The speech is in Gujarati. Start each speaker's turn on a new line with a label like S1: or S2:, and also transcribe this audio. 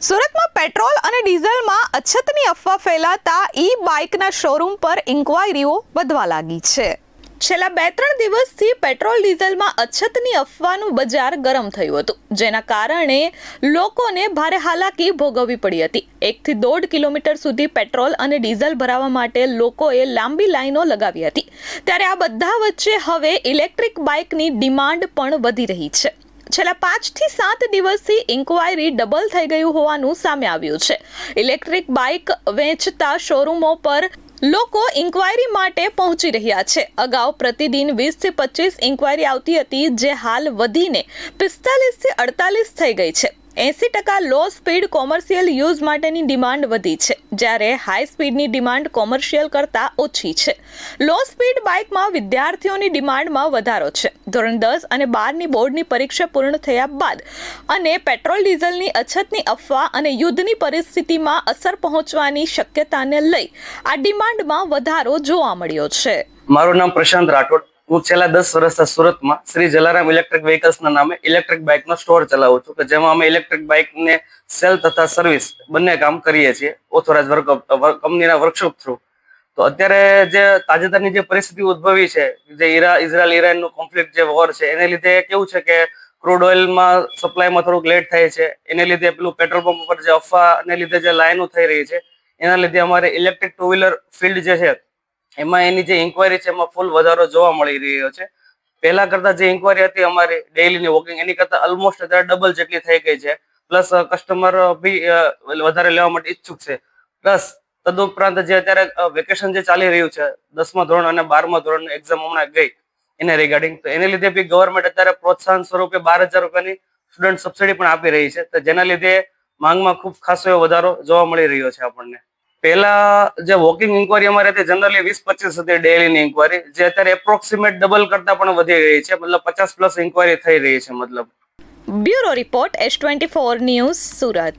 S1: સુરતમાં પેટ્રોલ અને ડીઝલમાં અછતની અફવા ફેલાતા ઈ બાઇકના શોરૂમ પર ઇન્ક્વાયરીઓ વધવા લાગી છે। છેલ્લા 2-3 દિવસથી પેટ્રોલ ડીઝલમાં અછતની અફવાનું બજાર ગરમ થયું હતું, જેના કારણે લોકોને ભારે હાલાકી ભોગવવી પડી હતી। 1 થી 1.5 કિલોમીટર સુધી પેટ્રોલ અને ડીઝલ ભરાવવા માટે લોકોએ લાંબી લાઈનો લગાવી હતી। ત્યારે આ બધા વચ્ચે હવે ઇલેક્ટ્રિક બાઇકની ડિમાન્ડ પણ વધી રહી છે। છેલ્લા 5 થી 7 દિવસથી ઇન્ક્વાયરી ડબલ થઈ ગયું હોવાનું સામે આવ્યું છે। ઇલેક્ટ્રિક બાઇક વેચતા શોરૂમો પર લોકો ઇન્ક્વાયરી માટે પહોંચી રહ્યા છે। અગાઉ પ્રતિદિન 20 થી 25 ઇન્ક્વાયરી આવતી હતી, જે હાલ વધીને 45 થી 48 થઈ ગઈ છે। 80% લો સ્પીડ કોમર્શિયલ યુઝ માટેની ડિમાન્ડ વધી છે, જ્યારે હાઈ સ્પીડની ડિમાન્ડ કોમર્શિયલ કરતાં ઓછી છે। લો સ્પીડ બાઇકમાં વિદ્યાર્થીઓની ડિમાન્ડમાં વધારો છે। ધોરણ 10 અને 12ની બોર્ડની પરીક્ષા પૂર્ણ થયા બાદ અને પેટ્રોલ ડીઝલની અછતની અફવા અને યુદ્ધની પરિસ્થિતિમાં અસર પહોંચવાની શક્યતાને લઈ આ ડિમાન્ડમાં વધારો જોવા મળ્યો છે।
S2: મારું નામ પ્રશાંત રાઠોડ। હું છેલ્લા 10 વર્ષથી સુરતમાં શ્રી જલારામ ઇલેક્ટ્રિક વ્હીકલ્સના નામે ઇલેક્ટ્રિક બાઇકનો સ્ટોર ચલાવું છું, કે જેમાં અમે ઇલેક્ટ્રિક બાઇકને સેલ તથા સર્વિસ બંને કામ કરીએ છીએ ઓથોરાઇઝ કંપનીના વર્કશોપ થ્રુ। તો અત્યારે જે તાજેતરની જે પરિસ્થિતિ ઉદ્ભવી છે, જે ઇઝરાયલ-ઈરાનનું કોન્ફ્લિક્ટ જે વોર છે, એને લીધે કેવું છે કે ક્રૂડ ઓઇલમાં સપ્લાયમાં થોડુંક લેટ થાય છે। એને લીધે પેલું પેટ્રોલ પંપ પર જે અફવાને લીધે જે લાઈનો થઈ રહી છે, એના લીધે અમારે ઇલેક્ટ્રિક ટુ વ્હીલર ફિલ્ડ જે છે એમાં એની જે ઇન્ક્વાયરી છે એમાં ફૂલ વધારો જોવા મળી રહ્યો છે। પહેલા કરતા જે ઇન્ક્વાયરી હતી અમારી ડેઈલીની વોકિંગ, એની કરતા ઓલમોસ્ટ અત્યારે ડબલ જેટલી થઈ ગઈ છે। પ્લસ કસ્ટમર બી વધારે લેવા માટે ઈચ્છુક છે। પ્લસ તદુપરાંત જે અત્યારે વેકેશન જે ચાલી રહ્યું છે, 10મા ધોરણ અને 12મા ધોરણની એક્ઝામ હમણાં ગઈ એને રિગાર્ડિંગ, તો એને લીધે બી ગવર્મેન્ટ અત્યારે પ્રોત્સાહન સ્વરૂપે 12,000 રૂપિયાની સ્ટુડન્ટ સબસિડી પણ આપી રહી છે, તો જેના લીધે માંગમાં ખૂબ ખાસો એવો વધારો જોવા મળી રહ્યો છે આપણને। પહેલા જે વોકિંગ ઇન્ક્વાયરી અમારે હતી જનરલી 20-25 હતી ડેઈલીની ઇન્ક્વાયરી, જે અત્યારે એપ્રોક્સિમેટ ડબલ કરતા પણ વધી ગઈ છે, મતલબ 50+ ઇન્ક્વાયરી થઈ રહી છે। મતલબ
S1: bureau report S24 news, Surat.